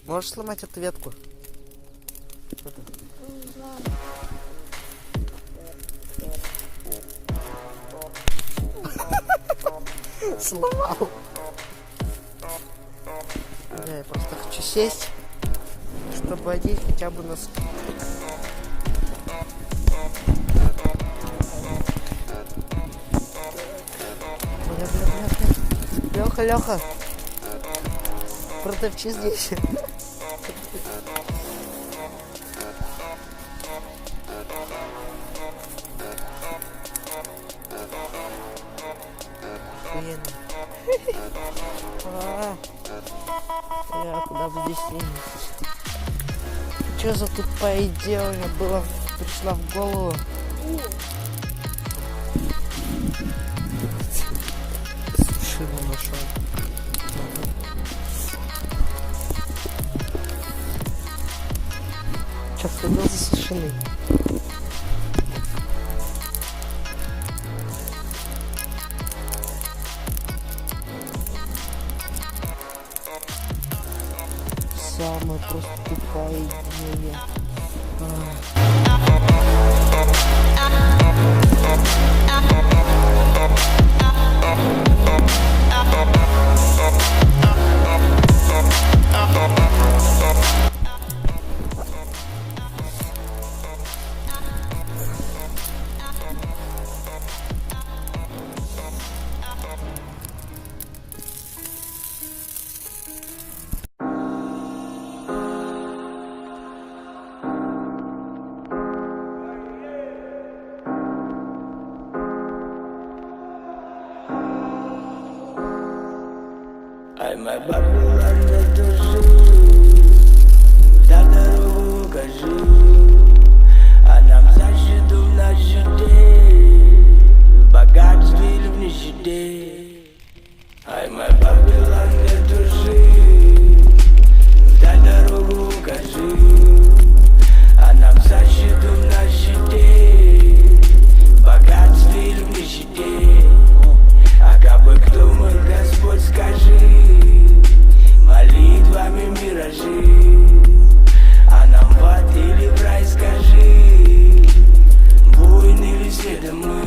Можешь сломать эту ветку? Сломал. Да, я просто хочу сесть, чтобы одеть хотя бы носки. Бля. Леха. Продавчи здесь. Я куда бы здесь не... Что за тупая идея у меня была, пришла в голову? Сушину нашел. Что, сходил за сушиной? Самая просто тупая идея. Ай, моя Babylon, задуши, да дорогу укажи, а нам защиту в наши дни, в богатстве или в нищете. Ай, моя Babylon, задуши, да дорогу укажи, а нам защиту в наши дни, в богатстве или в нищете. А как бы кто мой Господь, скажи, молитвами миражи, а нам в ад или в рай, скажи, воин или следом мы.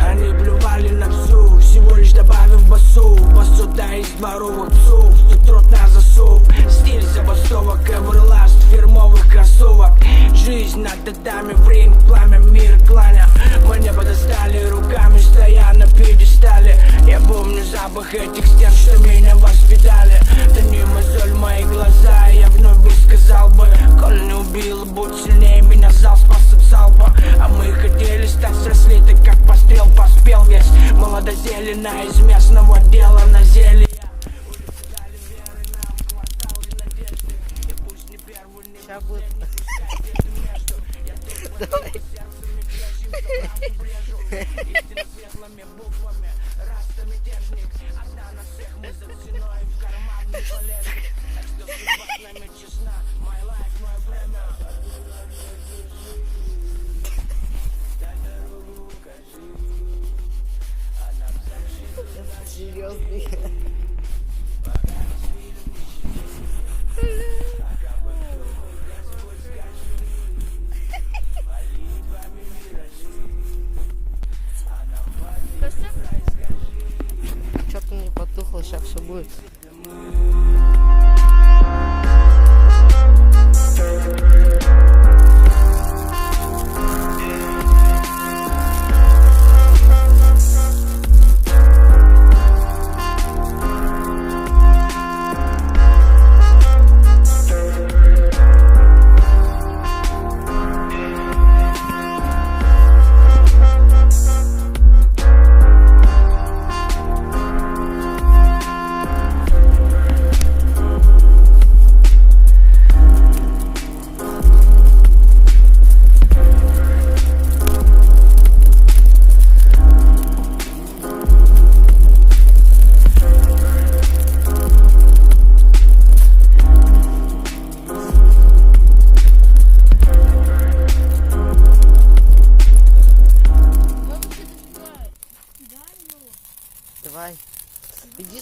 Они плювали на всю, всего лишь добавив басу. Посуда из дворовых псов, тут рот на засов. Стиль забастовок, эверласт фирмовых кроссовок. Жизнь над татами, в ринг, пламя, мир, кланя. Мы небо достали руками, стоя на пьедестале. Я помню запах этих стен, что меня воспитали. Тони мозоль в мои глаза, я вновь бы сказал бы: коль не убил, будь сильнее меня, зал способ залпа. А мы хотели стать сросли, ты как пострел поспел весь. Молодозелена из местного дела на зелье. Сейчас будет. Давай. Серьезный.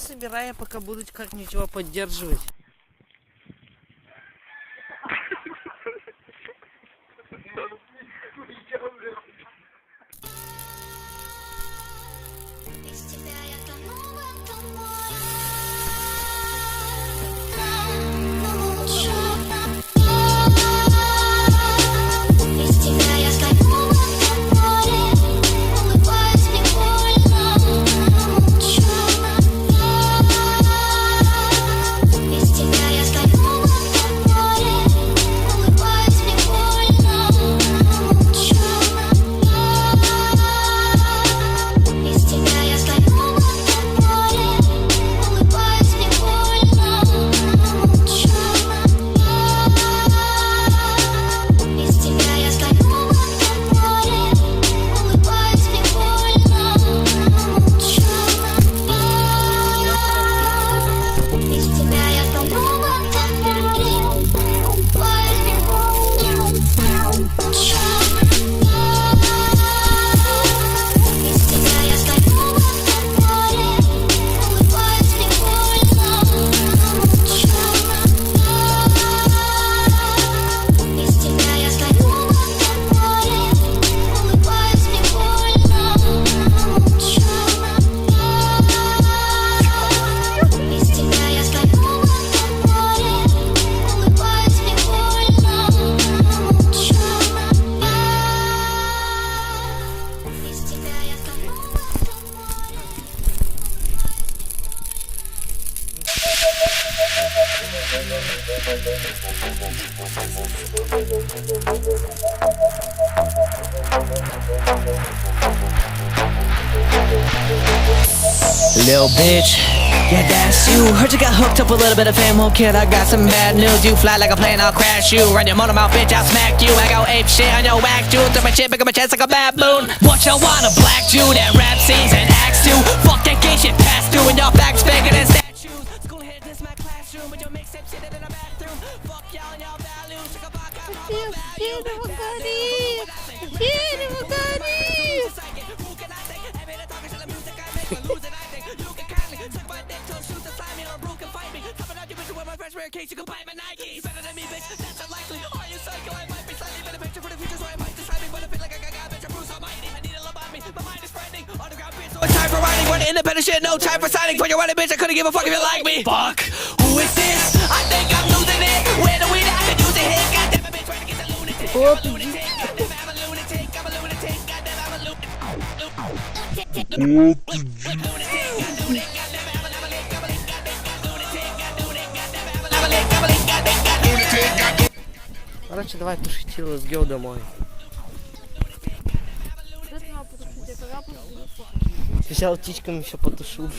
собирай, пока будут как-нибудь его поддерживать. Без тебя я тону в этом море. Но молчу. Без тебя я тону в этом море. Улыбаюсь невольно, но молчу. Без тебя я тону в этом море. Улыбаюсь невольно, но молчу. Без тебя я тону в этом море. Улыбаюсь невольно, но молчу. Без тебя я тону в этом море. Улыбаюсь невольно, но молчу. Без тебя я тону в этом море. Улыбаюсь невольно, но молчу. Без тебя я тону в этом море. Улыбаюсь невольно, но молчу. Без тебя я тону в этом море. Улыбаюсь невольно, но молчу. Без тебя я тону в этом море. Улыбаюсь невольно, но молчу. Без тебя я тону в этом море. Little bitch, yeah, that's you. Heard you got hooked up a little bit of fame, well, kid, I got some bad news. You fly like a plane, I'll crash you. Run your motor mouth, bitch, I'll smack you. I go ape shit on your whack, dude. Throw my chip, pick up my chest like a baboon. What you want, a black Jew that rap scenes and acts too? Fuck that gay shit, pass through, and your back's bigger than statues. School here, this my classroom, but your mixtape sitting in the bathroom. Fuck y'all and y'all values. Take a fuck out my values. Дерево горит! Дерево горит! Who can I take? Every day talking to the music I make, but losing I think. You can kindly suck my dick till shoot the slime me or Brew can fight me. Coming out your bitch with my fresh rare case, you can buy my Nikes. Better than me, bitch, that's unlikely. Are you psycho? I might be slightly better picture for the future, so I might decide me. But I feel like I got bitch, Bruce Almighty. I need a love on me, my mind is frightening. Underground bitch, so it's time for writing. Running independent shit, no time for signing. For your running bitch, I couldn't give a fuck if you like me. Fuck, who is this? I think I'm losing it. Where do we not could use a hit? Goddamn, a bitch, trying to get the lunatic. Вот I'm a иди. lunatic. Goddamn, I'm a lunatic. I'm a lunatic. Goddamn, I'm a lunatic. Короче, давай пошутил, сгел домой. Взял птичками еще потушу.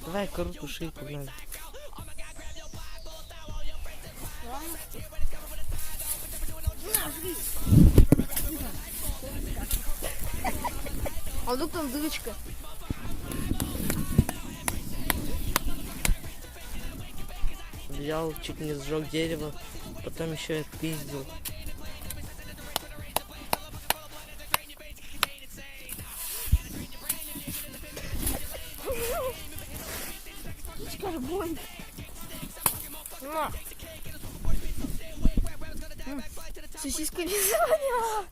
Давай кору туши, погнали. А вдруг там дырочка? Взял, чуть не сжег дерево, потом еще и отпиздил. Карбон. Сосиска не звоняла.